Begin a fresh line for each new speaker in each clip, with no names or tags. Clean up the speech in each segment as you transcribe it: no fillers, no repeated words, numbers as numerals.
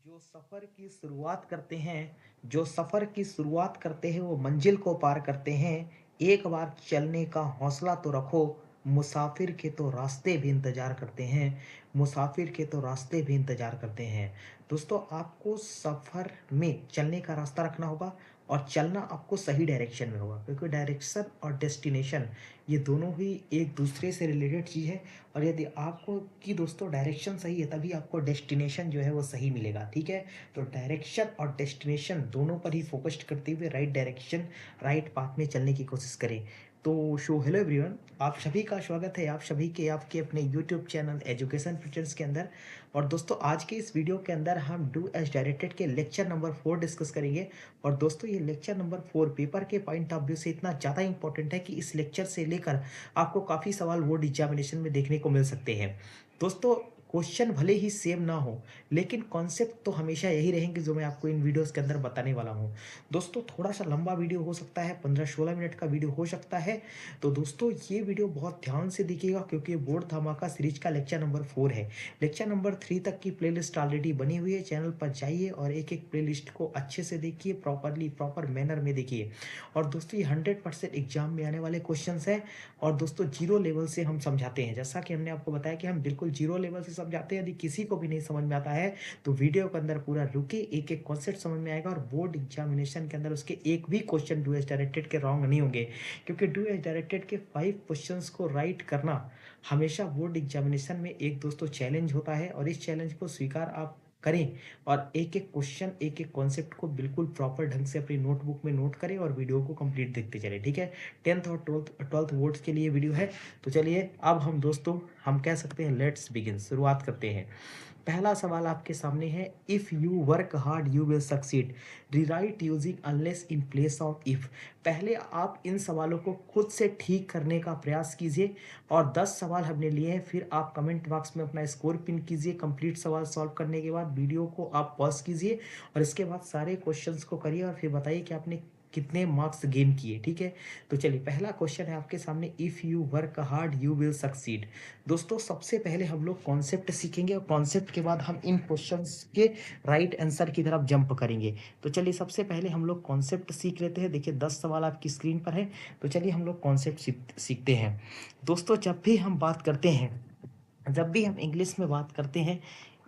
जो सफ़र की शुरुआत करते हैं जो सफ़र की शुरुआत करते हैं वो मंजिल को पार करते हैं। एक बार चलने का हौसला तो रखो, मुसाफिर के तो रास्ते भी इंतज़ार करते हैं, मुसाफिर के तो रास्ते भी इंतज़ार करते हैं। दोस्तों, आपको सफ़र में चलने का रास्ता रखना होगा और चलना आपको सही डायरेक्शन में होगा, क्योंकि डायरेक्शन और डेस्टिनेशन ये दोनों ही एक दूसरे से रिलेटेड चीज़ है। और यदि आपको कि दोस्तों डायरेक्शन सही है तभी आपको डेस्टिनेशन जो है वो सही मिलेगा, ठीक है? तो डायरेक्शन और डेस्टिनेशन दोनों पर ही फोकस्ड करते हुए राइट डायरेक्शन, राइट पाथ में चलने की कोशिश करें। तो हेलो एवरीवन, आप सभी का स्वागत है, आप सभी के आपके अपने यूट्यूब चैनल एजुकेशन फीचर्स के अंदर। और दोस्तों, आज के इस वीडियो के अंदर हम डू एज डायरेक्टेड के लेक्चर नंबर 4 डिस्कस करेंगे। और दोस्तों, ये लेक्चर नंबर 4 पेपर के पॉइंट ऑफ व्यू से इतना ज़्यादा इंपॉर्टेंट है कि इस लेक्चर से लेकर आपको काफ़ी सवाल बोर्ड एग्जामिनेशन में देखने को मिल सकते हैं। दोस्तों, क्वेश्चन भले ही सेम ना हो, लेकिन कॉन्सेप्ट तो हमेशा यही रहेंगे जो मैं आपको इन वीडियोस के अंदर बताने वाला हूँ। दोस्तों, थोड़ा सा लंबा वीडियो हो सकता है, 15-16 मिनट का वीडियो हो सकता है। तो दोस्तों, ये वीडियो बहुत ध्यान से देखिएगा, क्योंकि बोर्ड धमाका सीरीज का लेक्चर नंबर 4 है। लेक्चर नंबर 3 तक की प्लेलिस्ट ऑलरेडी बनी हुई है, चैनल पर जाइए और एक एक प्लेलिस्ट को अच्छे से देखिए, प्रॉपर मैनर में देखिए। और दोस्तों, ये 100% एग्जाम में आने वाले क्वेश्चन है। और दोस्तों, जीरो लेवल से हम समझाते हैं, जैसा कि हमने आपको बताया कि हम बिल्कुल जीरो लेवल से समझाते हैं। यदि किसी को भी नहीं समझ में आता है तो वीडियो के अंदर पूरा रुके, एक एक कॉन्सेप्ट समझ में आएगा और बोर्ड एग्जामिनेशन के अंदर उसके एक भी क्वेश्चन डू एज डायरेक्टेड के रॉन्ग नहीं होंगे। क्योंकि डू एज डायरेक्टेड के 5 क्वेश्चंस को राइट करना हमेशा बोर्ड एग्जामिनेशन में एक दोस्तों चैलेंज होता है, और इस चैलेंज को स्वीकार आप करें और एक एक क्वेश्चन, एक एक कॉन्सेप्ट को बिल्कुल प्रॉपर ढंग से अपनी नोटबुक में नोट करें और वीडियो को कंप्लीट देखते चले, ठीक है? 10th और 12th बोर्ड्स के लिए वीडियो है। तो चलिए, अब हम दोस्तों हम कह सकते हैं लेट्स बिगिन, शुरुआत करते हैं। पहला सवाल आपके सामने है, if you work hard you will succeed, rewrite using unless in place of if. पहले आप इन सवालों को खुद से ठीक करने का प्रयास कीजिए, और 10 सवाल हमने लिए हैं, फिर आप कमेंट बॉक्स में अपना स्कोर पिन कीजिए। कंप्लीट सवाल सॉल्व करने के बाद वीडियो को आप पॉज कीजिए और इसके बाद सारे क्वेश्चंस को करिए और फिर बताइए कि आपने कितने मार्क्स गेन किए, ठीक है? तो चलिए, पहला क्वेश्चन है आपके सामने, if you work hard you will succeed. दोस्तों, सबसे पहले हम लोग कॉन्सेप्ट सीखेंगे और कॉन्सेप्ट के बाद हम इन क्वेश्चंस के राइट आंसर की तरफ जंप करेंगे। तो चलिए, सबसे पहले हम लोग कॉन्सेप्ट सीख लेते हैं। देखिए, 10 सवाल आपकी स्क्रीन पर है। तो चलिए, हम लोग कॉन्सेप्ट सीखते हैं। दोस्तों, जब भी हम इंग्लिश में बात करते हैं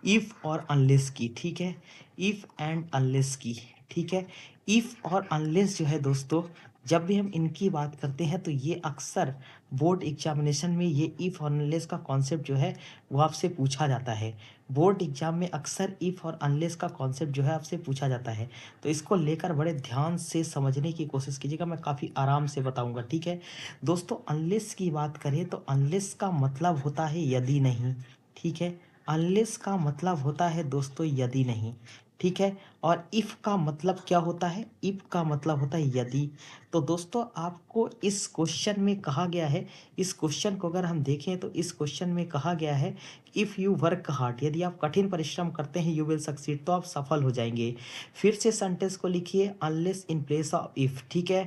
इफ़ और अनलेस की, ठीक है? इफ़ एंड अनलेस की, ठीक है? इफ़ और अनलेस जो है दोस्तों, जब भी हम इनकी बात करते हैं तो ये अक्सर बोर्ड एग्जामिनेशन में ये इफ़ और अनलेस का कॉन्सेप्ट जो है वो आपसे पूछा जाता है। बोर्ड एग्जाम में अक्सर इफ़ और अनलेस का कॉन्सेप्ट जो है आपसे पूछा जाता है। तो इसको लेकर बड़े ध्यान से समझने की कोशिश कीजिएगा, मैं काफ़ी आराम से बताऊंगा, ठीक है? दोस्तों, अनलेस की बात करें तो अनलेस का मतलब होता है यदि नहीं, ठीक है? अनलेस का मतलब होता है दोस्तों यदि नहीं, ठीक है? और इफ़ का मतलब क्या होता है? इफ़ का मतलब होता है यदि। तो दोस्तों, आपको इस क्वेश्चन में कहा गया है, इस क्वेश्चन को अगर हम देखें तो इस क्वेश्चन में कहा गया है, इफ़ यू वर्क हार्ड, यदि आप कठिन परिश्रम करते हैं, यू विल सक्सीड, तो आप सफल हो जाएंगे। फिर से सेंटेंस को लिखिए, unless in place of if, ठीक है?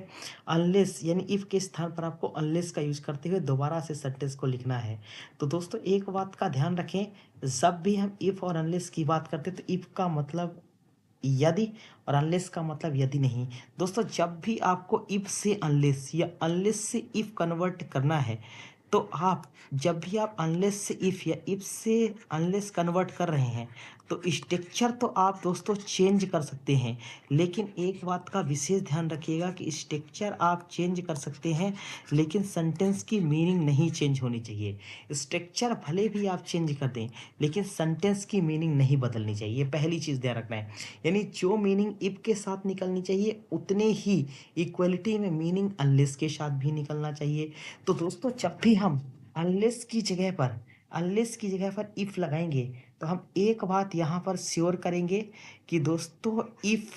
अनलेस यानी इफ़ के स्थान पर आपको अनलेस का यूज करते हुए दोबारा से सेंटेंस को लिखना है। तो दोस्तों, एक बात का ध्यान रखें, जब भी हम इफ़ और अनलेस की बात करते हैं तो इफ़ का मतलब यदि और अनलेस का मतलब यदि नहीं। दोस्तों, जब भी आपको इफ़ से अनलेस या अनलेस से इफ़ कन्वर्ट करना है, तो आप जब भी आप अनलेस से इफ़ या इफ़ से अनलेस कन्वर्ट कर रहे हैं तो स्ट्रक्चर तो आप दोस्तों चेंज कर सकते हैं, लेकिन एक बात का विशेष ध्यान रखिएगा कि स्ट्रक्चर आप चेंज कर सकते हैं, लेकिन सेंटेंस की मीनिंग नहीं चेंज होनी चाहिए। स्ट्रक्चर भले भी आप चेंज कर दें, लेकिन सेंटेंस की मीनिंग नहीं बदलनी चाहिए, ये पहली चीज़ ध्यान रखना है। यानी जो मीनिंग इफ के साथ निकलनी चाहिए उतने ही इक्वलिटी में मीनिंग अनलेस के साथ भी निकलना चाहिए। तो दोस्तों, जब भी हम अनलेस की जगह पर इफ लगाएंगे तो हम एक बात यहाँ पर श्योर करेंगे कि दोस्तों, इफ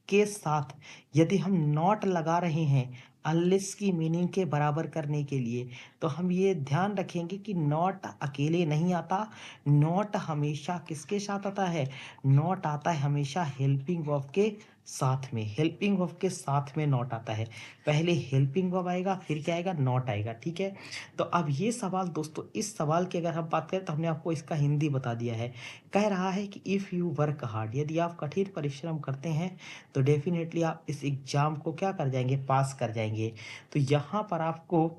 के साथ यदि हम नॉट लगा रहे हैं अनलेस की मीनिंग के बराबर करने के लिए, तो हम ये ध्यान रखेंगे कि नॉट अकेले नहीं आता। नॉट हमेशा किसके साथ आता है? नॉट आता है हमेशा हेल्पिंग वर्ब के साथ में, हेल्पिंग वर्ब के साथ में नॉट आता है। पहले हेल्पिंग वर्ब आएगा, फिर क्या आएगा, नॉट आएगा, ठीक है। तो अब ये सवाल दोस्तों, इस सवाल की अगर हम बात करें तो हमने आपको इसका हिंदी बता दिया है। कह रहा है कि इफ़ यू वर्क हार्ड, यदि आप कठिन परिश्रम करते हैं तो डेफिनेटली आप इस एग्जाम को क्या कर जाएंगे, पास कर जाएंगे। तो यहाँ पर आपको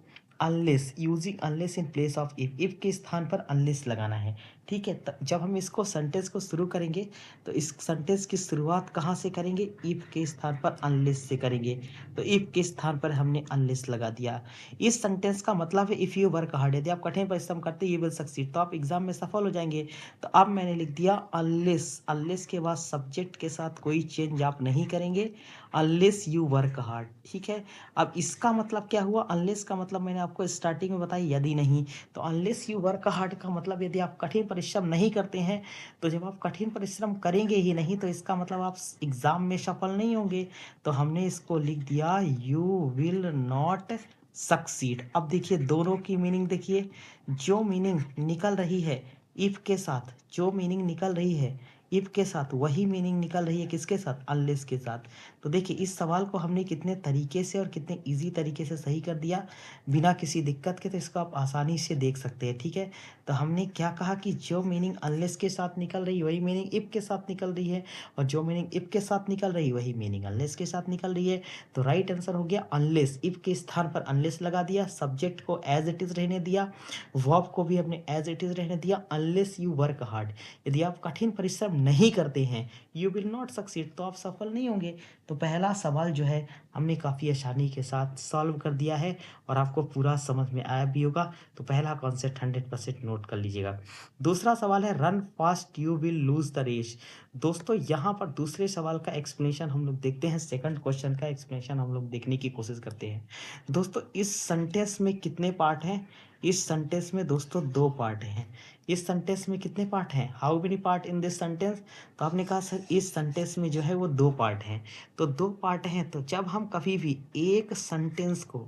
unless, using unless in place of if के स्थान पर अनलेस लगाना है, ठीक है। जब हम इसको सेंटेंस को शुरू करेंगे तो इस सेंटेंस की शुरुआत कहाँ से करेंगे, इफ के स्थान पर अनलेस से करेंगे। तो इफ के स्थान पर हमने अनलेस लगा दिया। इस सेंटेंस का मतलब है इफ यू वर्क हार्ड, यदि आप कठिन परिश्रम करते यू विल सक्सीड, तो आप एग्जाम में सफल हो जाएंगे। तो अब मैंने लिख दिया अनलेस, अनलेस के बाद सब्जेक्ट के साथ कोई चेंज आप नहीं करेंगे, अनलेस यू वर्क हार्ड, ठीक है। अब इसका मतलब क्या हुआ, अनलेस का मतलब मैंने आपको स्टार्टिंग में बताया, यदि नहीं। तो अनलेस यू वर्क हार्ड का मतलब यदि आप कठिन परिश्रम नहीं करते हैं, तो जब आप कठिन परिश्रम करेंगे ही नहीं तो इसका मतलब आप एग्जाम में सफल नहीं होंगे। तो हमने इसको लिख दिया यू विल नॉट सक्सीड। अब देखिए दोनों की मीनिंग देखिए, जो मीनिंग निकल रही है इफ के साथ, जो मीनिंग निकल रही है इफ के साथ, वही मीनिंग निकल रही है किसके साथ, अनलेस के साथ। तो देखिए इस सवाल को हमने कितने तरीके से और कितने इजी तरीके से सही कर दिया बिना किसी दिक्कत के। तो इसको आप आसानी से देख सकते हैं, ठीक है। तो हमने क्या कहा कि जो मीनिंग अनलेस के साथ निकल रही है वही मीनिंग इफ के साथ निकल रही है, और जो मीनिंग इफ के साथ निकल रही है वही मीनिंग अनलेस के साथ निकल रही है। तो राइट आंसर हो गया अनलेस। इफ के स्थान पर अनलेस लगा दिया, सब्जेक्ट को एज इट इज रहने दिया, वर्ब को भी हमने एज इट इज रहने दिया, अनलेस यू वर्क हार्ड, यदि आप कठिन परिश्रम नहीं करते हैं, यू विल नॉट सक्सीड, तो आप सफल नहीं होंगे। तो पहला सवाल जो है हमने काफ़ी आसानी के साथ सॉल्व कर दिया है और आपको पूरा समझ में आया भी होगा। तो पहला कॉन्सेप्ट 100% नोट कर लीजिएगा। दूसरा सवाल है run fast you will lose the race. दोस्तों यहाँ पर दूसरे सवाल का एक्सप्लेनेशन हम लोग देखते हैं, सेकंड क्वेश्चन का एक्सप्लेनेशन हम लोग देखने की कोशिश करते हैं। दोस्तों इस सेंटेंस में कितने पार्ट हैं, इस सेंटेंस में दोस्तों दो पार्ट हैं। इस सेंटेंस में कितने पार्ट हैं, how many part in this sentence. तो आपने कहा सर इस सेंटेंस में जो है वो दो पार्ट हैं। तो दो पार्ट हैं, तो जब हम कभी भी एक सेंटेंस को,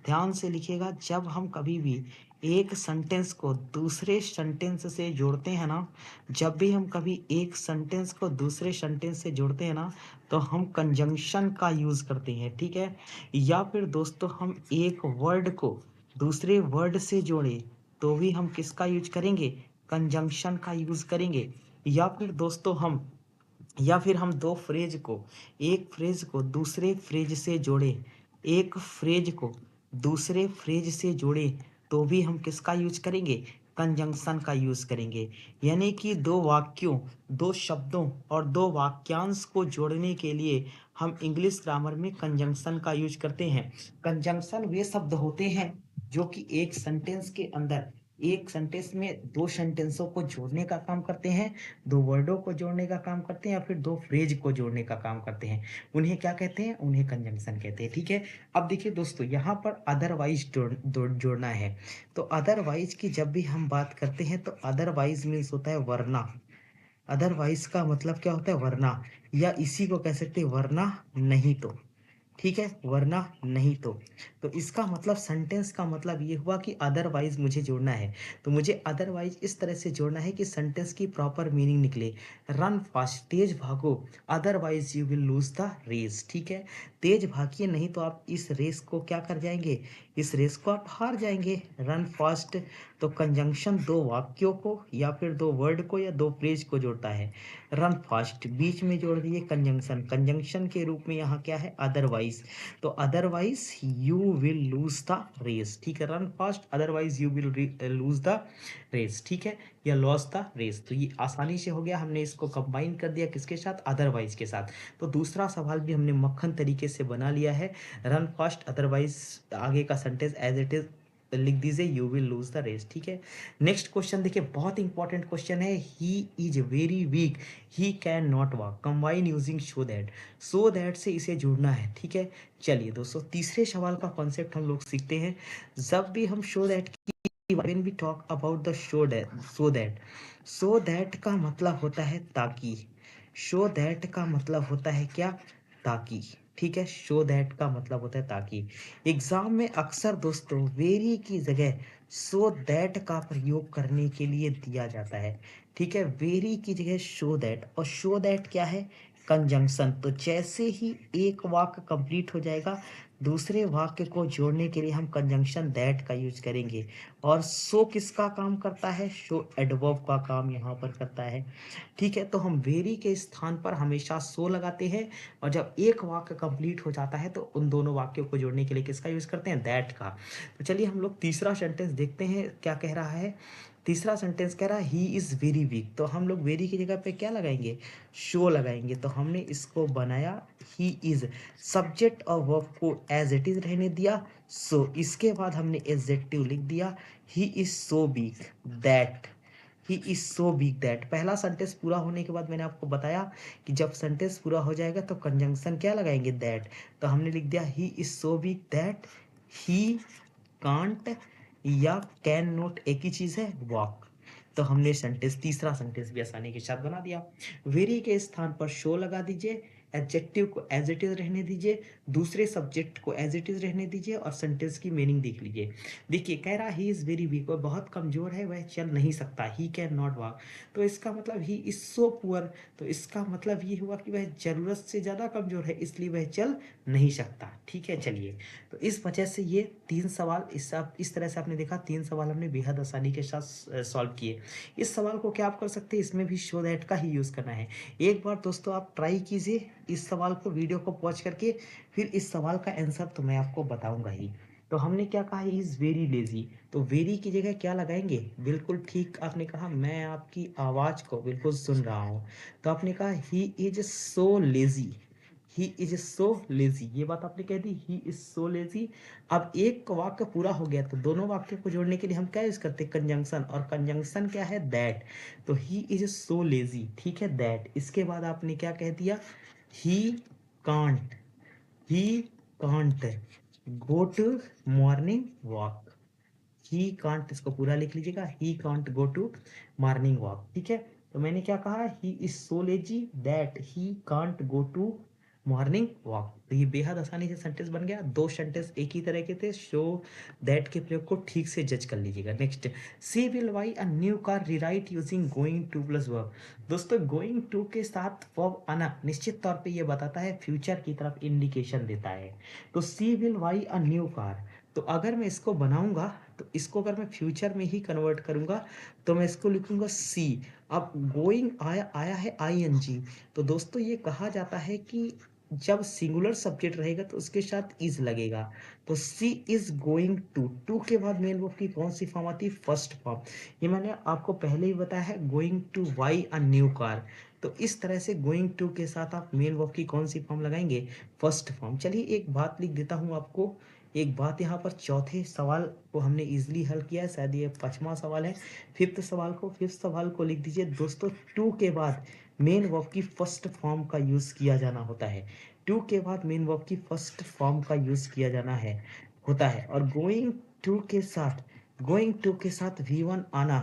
ध्यान से लिखिएगा, जब हम कभी भी एक सेंटेंस को दूसरे सेंटेंस से जोड़ते हैं ना, जब भी हम कभी एक सेंटेंस को दूसरे सेंटेंस से जोड़ते हैं ना, तो हम कंजंक्शन का यूज करते हैं, ठीक है। या फिर दोस्तों हम एक वर्ड को दूसरे वर्ड से जोड़े तो भी हम किसका यूज करेंगे, कंजंक्शन का यूज करेंगे। या फिर दोस्तों हम, या फिर हम दो फ्रेज को, एक फ्रेज को दूसरे फ्रेज से जोड़े, एक फ्रेज को दूसरे फ्रेज से जोड़े तो भी हम किसका यूज करेंगे, कंजंक्शन का यूज करेंगे। यानी कि दो वाक्यों, दो शब्दों और दो वाक्यांश को जोड़ने के लिए हम इंग्लिश ग्रामर में कंजंक्शन का यूज करते हैं। कंजंक्शन वे शब्द होते हैं जो कि एक सेंटेंस के अंदर, एक सेंटेंस में दो सेंटेंसों को जोड़ने का काम करते हैं, दो वर्डों को जोड़ने का काम करते हैं, या फिर दो फ्रेज को जोड़ने का काम करते हैं। उन्हें क्या कहते हैं, उन्हें कंजंक्शन कहते हैं, ठीक है। अब देखिए दोस्तों यहाँ पर अदरवाइज जोड़ना है। तो अदरवाइज की जब भी हम बात करते हैं तो अदरवाइज मीन्स होता है वरना। अदरवाइज का मतलब क्या होता है, वरना, या इसी को कह सकते हैं वरना नहीं तो, ठीक है, वरना नहीं तो इसका मतलब, सेंटेंस का मतलब ये हुआ कि अदरवाइज मुझे जोड़ना है। तो मुझे अदरवाइज इस तरह से जोड़ना है कि सेंटेंस की प्रॉपर मीनिंग निकले। रन फास्ट, तेज भागो, otherwise you will lose the race, ठीक है। तेज भागिए नहीं तो आप इस रेस को क्या कर जाएंगे, इस रेस को आप हार जाएंगे। रन फास्ट, तो कंजंक्शन दो वाक्यों को या फिर दो वर्ड को या दो फ्रेज को जोड़ता है। रन फास्ट बीच में जोड़ दिए कंजंक्शन, कंजंक्शन के रूप में यहाँ क्या है, अदरवाइज। तो otherwise you will lose the race, ठीक है। Run fast otherwise you will lose the race, ठीक है, या लॉस द रेस। तो ये आसानी से हो गया, हमने इसको कंबाइन कर दिया किसके साथ, अदरवाइज के साथ। तो दूसरा सवाल भी हमने मक्खन तरीके से बना लिया है। रन फास्ट अदरवाइज आगे का सेंटेंस एज इट इज लिख दीजिए, you will lose the race, ठीक है। नेक्स्ट क्वेश्चन देखिए, बहुत इंपॉर्टेंट क्वेश्चन है। He is very weak, he can not walk, combine using so that. So that से इसे जुड़ना है, ठीक है। चलिए दोस्तों तीसरे सवाल का कॉन्सेप्ट हम लोग सीखते हैं। जब भी हम शो दैट की, when we talk about the so that का मतलब होता है ताकि, शो दैट का मतलब होता है क्या, ताकि, ठीक है। शो दैट का मतलब होता है ताकि। एग्जाम में अक्सर दोस्तों वेरी की जगह सो दैट का प्रयोग करने के लिए दिया जाता है, ठीक है। वेरी की जगह शो दैट, और शो दैट क्या है, कंजंक्शन। तो जैसे ही एक वाक्य कंप्लीट हो जाएगा, दूसरे वाक्य को जोड़ने के लिए हम कंजंक्शन दैट का यूज करेंगे। और सो किसका काम करता है? शो एडवर्ब का काम यहाँ पर करता है। ठीक है, तो हम वेरी के स्थान पर हमेशा सो लगाते हैं, और जब एक वाक्य कंप्लीट हो जाता है तो उन दोनों वाक्यों को जोड़ने के लिए किसका यूज करते हैं? दैट का। तो चलिए हम लोग तीसरा सेंटेंस देखते हैं क्या कह रहा है। तीसरा सेंटेंस कह रहा है ही इज वेरी वीक। तो हम लोग वेरी की जगह पे क्या लगाएंगे? शो लगाएंगे। तो हमने इसको बनाया ही इज, सब्जेक्ट और वर्ब को एज इट इज रहने दिया। सो इसके बाद हमने एडजेक्टिव लिख दिया, ही is so weak that, he is so weak that. पहला सेंटेंस पूरा होने के बाद मैंने आपको बताया कि जब सेंटेंस पूरा हो जाएगा तो कंजंक्शन क्या लगाएंगे? दैट। तो हमने लिख दिया ही is so weak that he can't या कैन नॉट एक ही चीज है, वॉक। तो हमने सेंटेंस, तीसरा सेंटेंस भी आसानी के साथ बना दिया। वेरी के स्थान पर शो लगा दीजिए, एडजेक्टिव को एज इट इज रहने दीजिए, दूसरे सब्जेक्ट को एज इट इज रहने दीजिए, और सेंटेंस की मीनिंग देख लीजिए। देखिए कह रहा ही इज वेरी वीक, वह बहुत कमजोर है, वह चल नहीं सकता, ही कैन नॉट वॉक। तो इसका मतलब ही इज सो पुअर, तो इसका मतलब ये हुआ कि वह जरूरत से ज्यादा कमजोर है, इसलिए वह चल नहीं सकता। ठीक है, चलिए। तो इस वजह से ये तीन सवाल इस तरह से आपने देखा, तीन सवाल हमने बेहद आसानी के साथ सॉल्व किए। इस सवाल को क्या आप कर सकते हैं? इसमें भी शो दैट का ही यूज करना है। एक बार दोस्तों आप ट्राई कीजिए इस सवाल को, वीडियो को पॉज करके, फिर इस सवाल का आंसर तो मैं आपको बताऊंगा ही। तो हमने क्या कहा? Is very lazy. तो वेरी की जगह क्या लगाएंगे? बिल्कुल ठीक आपने कहा, मैं आपकी आवाज को बिल्कुल सुन रहा हूँ। तो आपने कहा he is so lazy, he is so lazy, ये बात आपने कह दी, ही इज सो लेजी। अब एक वाक्य पूरा हो गया, तो दोनों वाक्यों को जोड़ने के लिए हम क्या यूज करते हैं? कंजंक्शन, और कंजंक्शन क्या है? दैट। तो ही इज सो लेजी, ठीक है, दैट। इसके बाद आपने क्या कह दिया? He can't, he can't go to morning walk. He can't, इसको पूरा लिख लीजिएगा, he can't go to morning walk. ठीक है, तो मैंने क्या कहा? He is so lazy that he can't go to morning walk. तो ये बेहद आसानी से सेंटेंस बन गया। दो सेंटेंस एक ही तरह के थे। शो दैट के प्रयोग को ठीक से जज कर लीजिएगा। Next, she will buy a new car rewrite using going to plus verb. दोस्तों गोइंग टू के साथ वर्ब आना निश्चित तौर पे ये बताता है, फ्यूचर की तरफ इंडिकेशन देता है। तो she will buy a new car, तो अगर मैं इसको बनाऊंगा, तो इसको अगर मैं फ्यूचर में ही कन्वर्ट करूंगा तो मैं इसको लिखूंगा सी। अब गोइंग आया आया है आईएनजी। तो दोस्तों ये कहा जाता है कि जब सिंगुलर सब्जेक्ट रहेगा तो उसके साथ इज लगेगा। तो सी इज गोइंग टू, टू के बाद मेन वर्ब की कौन सी फॉर्म आती है? First form. ये मैंने आपको पहले ही बताया है, going two by a new car. तो इस तरह से गोइंग टू के साथ आप मेन वर्ब की कौन सी फॉर्म लगाएंगे? First form. चलिए एक बात लिख देता हूं आपको, एक बात यहाँ पर चौथे सवाल को हमने इजीली हल किया है, शायद ये पांचवा सवाल है। फिफ्थ सवाल को लिख दीजिए दोस्तों, टू के बाद मेन वर्ब की फर्स्ट फॉर्म का यूज किया जाना होता है। टू के बाद मेन वर्ब की फर्स्ट फॉर्म का यूज किया जाना है होता है। और गोइंग टू के साथ V1 आना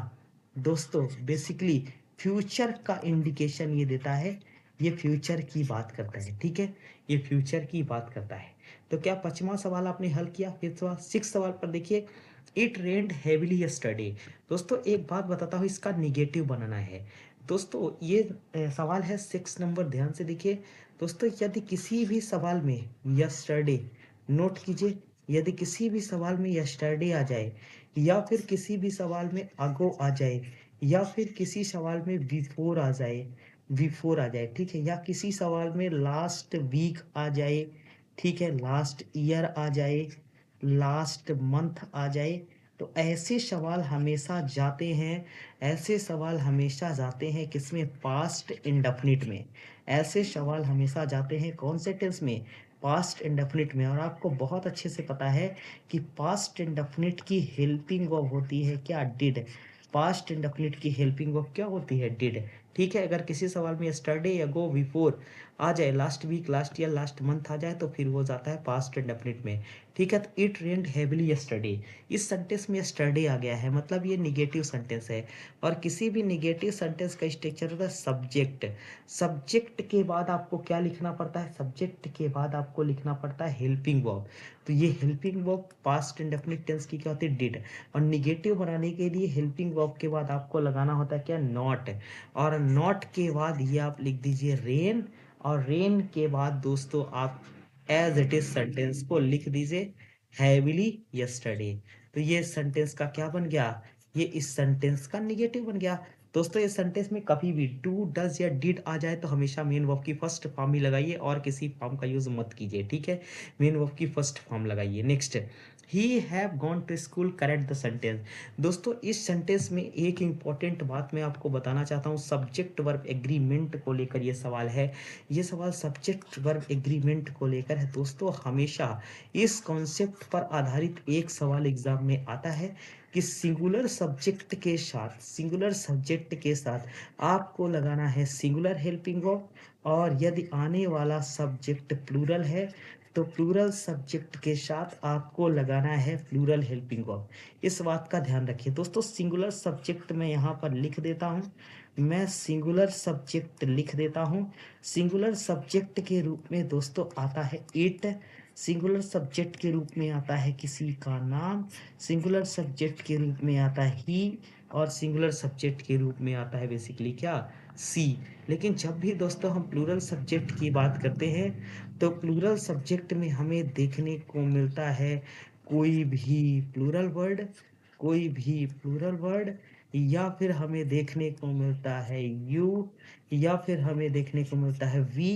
दोस्तों बेसिकली फ्यूचर का इंडिकेशन ये देता है, ये फ्यूचर की बात करता है। ठीक है, ये फ्यूचर की बात करता है। तो क्या पांचवा सवाल आपने हल किया? फिफ्थ सवाल, सिक्स सवाल पर देखिए, इट रेन्ड हेविली यस्टरडे। दोस्तों एक बात बताता हूँ, इसका निगेटिव बनाना है। दोस्तों ये सवाल है सिक्स नंबर, ध्यान से देखिए। दोस्तों यदि किसी भी सवाल में यस्टरडे, नोट कीजिए, यदि किसी भी सवाल में यस्टरडे आ जाए, या फिर किसी भी सवाल में अगो आ जाए, या फिर किसी सवाल में बिफोर आ जाए, ठीक है, या किसी सवाल में लास्ट वीक आ जाए, ठीक है, लास्ट ईयर आ जाए, लास्ट मंथ आ जाए, तो ऐसे सवाल हमेशा जाते हैं, ऐसे सवाल हमेशा जाते हैं किसमें? पास्ट इंडेफिनिट में। ऐसे सवाल हमेशा जाते हैं कौन से टेंस में? पास्ट इंडेफिनिट में। और आपको बहुत अच्छे से पता है कि पास्ट इंडेफिनिट की हेल्पिंग वर्ब होती है क्या? डिड। पास्ट इंडेफिनिट की हेल्पिंग वर्ब क्या होती है? डिड। ठीक है, अगर किसी सवाल में यस्टरडे या गो बिफोर आ जाए, last week, last year, last month आ जाए, तो फिर वो जाता है पास्ट इंडेफिनिट में। ठीक है, तो इट रेन्ड हेविली यस्टरडे, इस सेंटेंस में यस्टरडे आ गया है, मतलब ये निगेटिव सेंटेंस है। और किसी भी निगेटिव सेंटेंस का स्ट्रक्चर होता है सब्जेक्ट। सब्जेक्ट के बाद आपको क्या लिखना पड़ता है? सब्जेक्ट के बाद आपको लिखना पड़ता है हेल्पिंग वर्ब। तो ये helping verb past indefinite tense की क्या होती है? डिड। और निगेटिव बनाने के लिए हेल्पिंग वर्ब के बाद आपको लगाना होता है क्या? नॉट। और नॉट के बाद ये आप लिख दीजिए रेन, और रेन के बाद दोस्तों आप एज इट इज सेंटेंस को लिख दीजिए, हैवीली यस्टरडे। तो ये सेंटेंस का क्या बन गया, ये इस सेंटेंस का निगेटिव बन गया। दोस्तों इस सेंटेंस में कभी भी डू डज या डिड आ जाए तो हमेशा मेन वर्ब की फर्स्ट फॉर्म ही लगाइए और किसी फॉर्म का यूज मत कीजिए, ठीक है। मेन वर्ब की फर्स्ट फॉर्म लगाइए। Next, he have gone to school, correct the sentence. दोस्तों इस सेंटेंस में एक इंपॉर्टेंट बात मैं आपको बताना चाहता हूँ, सब्जेक्ट वर्ब एग्रीमेंट को लेकर ये सवाल है। ये सवाल सब्जेक्ट वर्ब एग्रीमेंट को लेकर है। दोस्तों हमेशा इस कॉन्सेप्ट पर आधारित एक सवाल एग्जाम में आता है कि सिंगुलर सब्जेक्ट के साथ, सिंगुलर सब्जेक्ट के साथ आपको लगाना है सिंगुलर हेल्पिंग वर्ब, और यदि आने वाला सब्जेक्ट प्लूरल है तो प्लूरल सब्जेक्ट के साथ आपको लगाना है प्लूरल हेल्पिंग वर्ब। इस बात का ध्यान रखिए दोस्तों। सिंगुलर सब्जेक्ट मैं यहाँ पर लिख देता हूँ, मैं सिंगुलर सब्जेक्ट लिख देता हूँ। सिंगुलर सब्जेक्ट के रूप में दोस्तों आता है इट, सिंगुलर सब्जेक्ट के रूप में आता है किसी का नाम, सिंगुलर सब्जेक्ट के रूप में आता है ही, और सिंगुलर सब्जेक्ट के रूप में आता है बेसिकली क्या, सी। लेकिन जब भी दोस्तों हम प्लूरल सब्जेक्ट की बात करते हैं तो प्लूरल सब्जेक्ट में हमें देखने को मिलता है कोई भी प्लूरल वर्ड, कोई भी प्लूरल वर्ड, या फिर हमें देखने को मिलता है यू, या फिर हमें देखने को मिलता है वी,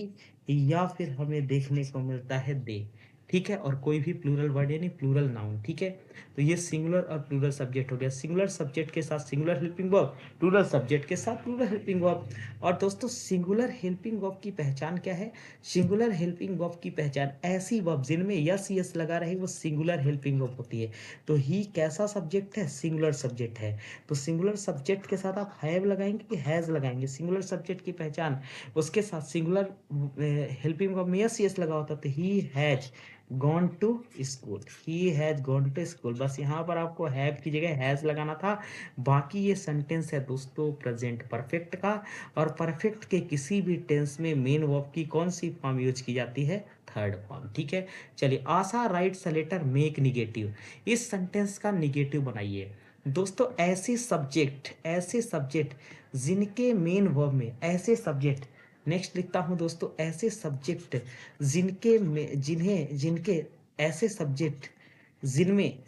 या फिर हमें देखने को मिलता है दे, ठीक है। और कोई भी प्लूरल वर्ड यानी प्लूरल नाउन, ठीक है। तो ये सिंगुलर और प्लूरल सब्जेक्ट हो गया। सिंगुलर सब्जेक्ट के साथ singular helping verb, plural subject के साथ प्लूरल हेल्पिंग वर्ब। और दोस्तों सिंगुलर हेल्पिंग वर्ब की पहचान क्या है, सिंगुलर हेल्पिंग वर्ब की पहचान ऐसी वर्ब जिनमें यस यस लगा रहे वो सिंगुलर हेल्पिंग वर्ब होती है। तो ही कैसा सब्जेक्ट है, सिंगुलर सब्जेक्ट है। तो सिंगुलर सब्जेक्ट के साथ आप हैव लगाएंगे कि हैज लगाएंगे, सिंगुलर सब्जेक्ट की पहचान उसके साथ सिंगुलर हेल्पिंग वर्ब में यस यस लगा होता तो he has gone to school, he has gone to school. बस यहाँ पर आपको हैव की जगह हैज लगाना था। बाकी ये सेंटेंस है दोस्तों प्रेजेंट परफेक्ट का, और परफेक्ट के किसी भी टेंस में मेन वर्ब की कौन सी फॉर्म यूज की जाती है, थर्ड फॉर्म, ठीक है। चलिए, Asha writes a letter make negative, इस सेंटेंस का निगेटिव बनाइए। दोस्तों ऐसे सब्जेक्ट जिनके मेन वर्ब में ऐसे सब्जेक्ट, नेक्स्ट लिखता हूं दोस्तों, ऐसे सब्जेक्ट जिनके में जिनके ऐसे सब्जेक्ट जिनमें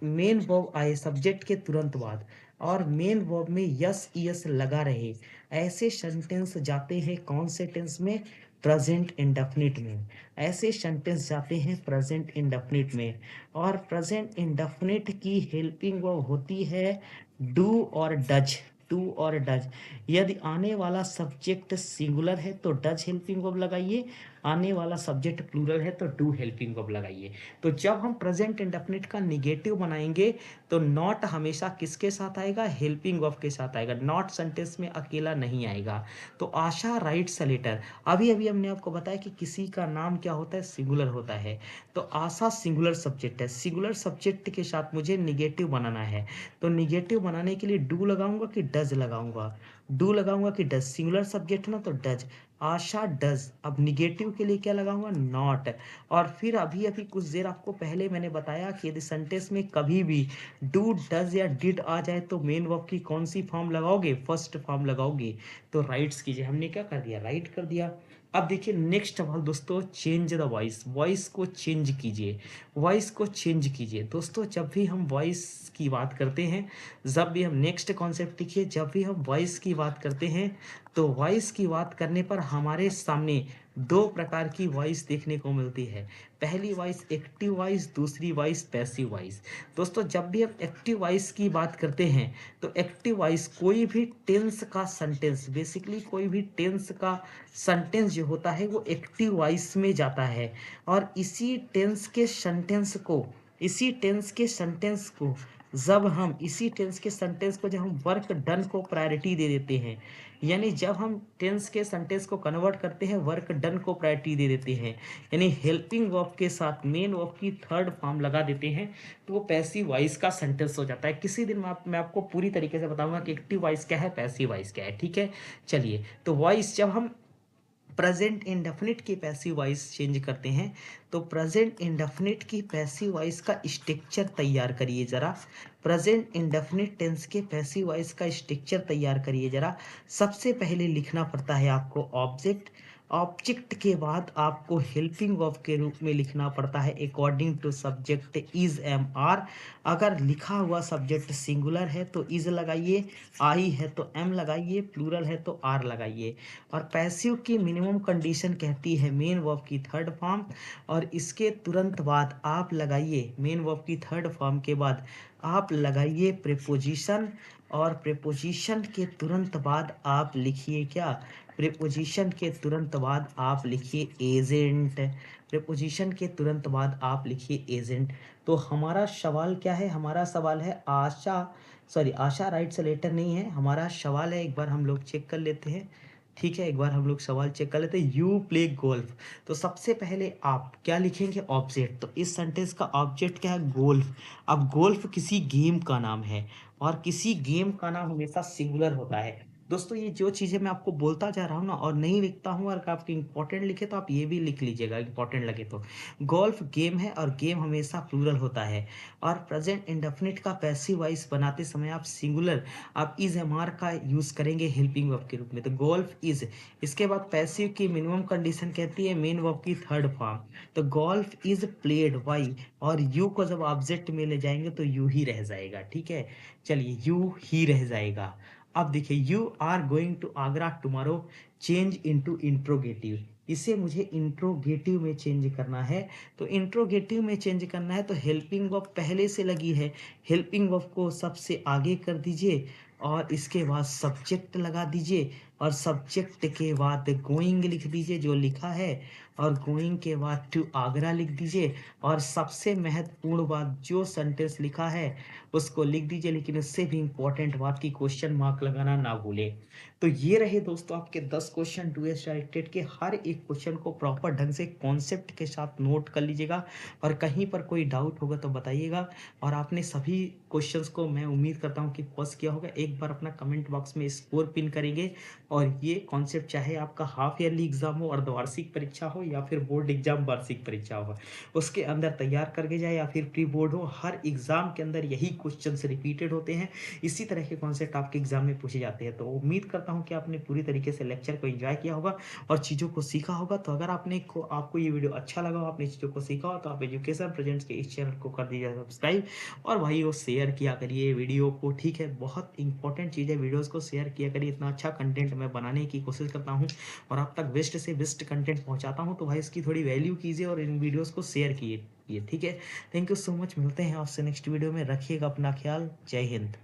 मेन वर्ब आए सब्जेक्ट के तुरंत बाद और मेन वर्ब में यस यस लगा रहे, ऐसे सेंटेंस जाते हैं कौन से टेंस में, प्रेजेंट इंडेफिनिट में। ऐसे सेंटेंस जाते हैं प्रेजेंट इंडेफिनिट में, और प्रेजेंट इंडेफिनिट की हेल्पिंग वर्ब होती है डू और डज, डू और डज। यदि आने वाला सब्जेक्ट सिंगुलर है तो डज हेल्पिंग वर्ब लगाइए, आने वाला सब्जेक्ट प्लूरल है तो डू हेल्पिंग वर्ब लगाइए। तो जब हम प्रेजेंट इंडेफिनिट का निगेटिव बनाएंगे तो नॉट हमेशा किसके साथ आएगा, हेल्पिंग वर्ब के साथ आएगा, नॉट सेंटेंस में अकेला नहीं आएगा। तो आशा राइट्स अ लेटर, अभी अभी हमने आपको बताया कि किसी का नाम क्या होता है, सिंगुलर होता है। तो आशा सिंगुलर सब्जेक्ट है, सिंगुलर सब्जेक्ट के साथ मुझे निगेटिव बनाना है। तो निगेटिव बनाने के लिए डू लगाऊंगा कि डज लगाऊंगा, डू लगाऊंगा कि डज, सिंगुलर सब्जेक्ट ना तो डज, आशा डज। अब निगेटिव के लिए क्या लगाऊंगा, नॉट। और फिर अभी अभी कुछ देर आपको पहले मैंने बताया कि यदि सेंटेंस में कभी भी डू डज या डिड आ जाए तो मेन वर्ब की कौन सी फॉर्म लगाओगे, फर्स्ट फॉर्म लगाओगे। तो राइट्स कीजिए, हमने क्या कर दिया, राइट कर दिया। अब देखिए नेक्स्ट सवाल दोस्तों, चेंज द वॉइस, वॉइस को चेंज कीजिए, वॉइस को चेंज कीजिए। दोस्तों जब भी हम वॉइस की बात करते हैं, जब भी हम नेक्स्ट कॉन्सेप्ट लिखिए, जब भी हम वॉइस की बात करते हैं तो वॉइस की बात करने पर हमारे सामने दो प्रकार की वॉइस देखने को मिलती है। पहली वॉइस एक्टिव वॉइस, दूसरी वॉइस पैसिव वॉइस। दोस्तों जब भी हम एक्टिव वॉइस की बात करते हैं तो एक्टिव वॉइस कोई भी टेंस का सेंटेंस, बेसिकली कोई भी टेंस का सेंटेंस जो होता है वो एक्टिव वॉइस में जाता है, और इसी टेंस के सेंटेंस को, इसी टेंस के सेंटेंस को जब हम इसी टेंस के सेंटेंस को जब हम वर्क डन को प्रायोरिटी दे देते हैं, यानी जब हम टेंस के सेंटेंस को कन्वर्ट करते हैं वर्क डन को प्रायोरिटी दे देते हैं, यानी हेल्पिंग वर्ब के साथ मेन वर्ब की थर्ड फॉर्म लगा देते हैं, तो वो पैसिव वॉइस का सेंटेंस हो जाता है। किसी दिन मैं आपको पूरी तरीके से बताऊंगा कि एक्टिव वॉइस क्या है, पैसिव वॉइस क्या है, ठीक है। चलिए, तो वॉइस जब हम प्रेजेंट इंडेफिनिट की पैसिव वॉइस चेंज करते हैं तो प्रेजेंट इंडेफिनिट की पैसिव वॉइस का स्ट्रक्चर तैयार करिए जरा। प्रेजेंट इंडेफिनिट टेंस के पैसिव वॉइस का स्ट्रक्चर तैयार करिए जरा। सबसे पहले लिखना पड़ता है आपको ऑब्जेक्ट। ऑब्जेक्ट के बाद आपको हेल्पिंग वर्ब के रूप में लिखना पड़ता है according to subject is am are. अगर लिखा हुआ सब्जेक्ट सिंगुलर है तो इज लगाइए, आई है तो एम लगाइए, प्लूरल है तो आर लगाइए। और पैसिव की मिनिमम कंडीशन कहती है मेन वर्ब की थर्ड फॉर्म, और इसके तुरंत बाद आप लगाइए मेन वर्ब की थर्ड फॉर्म के बाद आप लगाइए प्रीपोजिशन। और प्रीपोजिशन के तुरंत बाद आप लिखिए क्या, प्रीपोजिशन के तुरंत बाद आप लिखिए एजेंट। प्रीपोजिशन के तुरंत बाद आप लिखिए एजेंट। तो हमारा सवाल क्या है, हमारा सवाल है आशा, सॉरी आशा राइट से लेटर नहीं है, हमारा सवाल है, एक बार हम लोग चेक कर लेते हैं। ठीक है, एक बार हम लोग सवाल चेक कर लेते हैं। You play golf. तो सबसे पहले आप क्या लिखेंगे, ऑब्जेक्ट। तो इस सेंटेंस का ऑब्जेक्ट क्या है, गोल्फ। अब गोल्फ किसी गेम का नाम है, और किसी गेम का नाम हमेशा सिंगुलर होता है। दोस्तों ये जो चीज़ें मैं आपको बोलता जा रहा हूँ ना और नहीं लिखता हूँ, और आपको इंपॉर्टेंट लिखे तो आप ये भी लिख लीजिएगा इंपॉर्टेंट लगे तो। गोल्फ गेम है और गेम हमेशा प्लूरल होता है। और प्रेजेंट इंडेफिनिट का पैसिव वॉइस बनाते समय आप सिंगुलर, आप इज एम आर का यूज करेंगे हेल्पिंग वर्ब के रूप में। तो गोल्फ इज, इसके बाद पैसिव की मिनिमम कंडीशन कहती है मेन वर्ब की थर्ड फॉर्म। तो गोल्फ इज प्लेड बाई, और यू को जब ऑब्जेक्ट में ले जाएंगे तो यू ही रह जाएगा। ठीक है, चलिए यू ही रह जाएगा। अब देखिए, you are going to Agra tomorrow, change into interrogative. इसे मुझे इंट्रोगेटिव में चेंज करना है। तो इंट्रोगेटिव में चेंज करना है तो हेल्पिंग वर्ब पहले से लगी है, हेल्पिंग वर्ब को सबसे आगे कर दीजिए, और इसके बाद सब्जेक्ट लगा दीजिए, और सब्जेक्ट के बाद गोइंग लिख दीजिए जो लिखा है, और गोइंग के बाद टू आगरा लिख दीजिए। और सबसे महत्वपूर्ण बात, जो सेंटेंस लिखा है उसको लिख दीजिए, लेकिन उससे भी इंपॉर्टेंट बात की क्वेश्चन मार्क लगाना ना भूले। तो ये रहे दोस्तों आपके 10 क्वेश्चन डूएस डायरेक्टेड के। हर एक क्वेश्चन को प्रॉपर ढंग से कॉन्सेप्ट के साथ नोट कर लीजिएगा, और कहीं पर कोई डाउट होगा तो बताइएगा। और आपने सभी क्वेश्चंस को मैं उम्मीद करता हूँ कि पॉज किया होगा। एक बार अपना कमेंट बॉक्स में स्कोर पिन करेंगे। और ये कॉन्सेप्ट चाहे आपका हाफ ईयरली एग्जाम हो, अर्धवार्षिक परीक्षा हो, या फिर बोर्ड एग्जाम वार्षिक परीक्षा हो, उसके अंदर तैयार करके जाए, या फिर प्री बोर्ड हो, हर एग्जाम के अंदर यही क्वेश्चन रिपीटेड होते हैं। इसी तरह के कॉन्सेप्ट आपके एग्जाम में पूछे जाते हैं। तो उम्मीद करता हूँ कि आपने पूरी तरीके से लेक्चर को एंजॉय किया होगा और चीज़ों को सीखा होगा। तो अगर आपको ये वीडियो अच्छा लगा हो, आपने चीज़ों को सीखा हो, तो आप एजुकेशन प्रेजेंट्स के इस चैनल को कर दीजिए सब्सक्राइब, और भाई वो शेयर किया करिए वीडियो को। ठीक है, बहुत इंपॉर्टेंट चीज़ है, वीडियोस को शेयर किया करिए। इतना अच्छा कंटेंट मैं बनाने की कोशिश करता हूँ और आप तक बेस्ट से बेस्ट कंटेंट पहुँचाता हूँ। तो भाई इसकी थोड़ी वैल्यू कीजिए और इन वीडियोज़ को शेयर कीजिए। ठीक है, थैंक यू सो मच। मिलते हैं आपसे नेक्स्ट वीडियो में। रखिएगा अपना ख्याल। जय हिंद।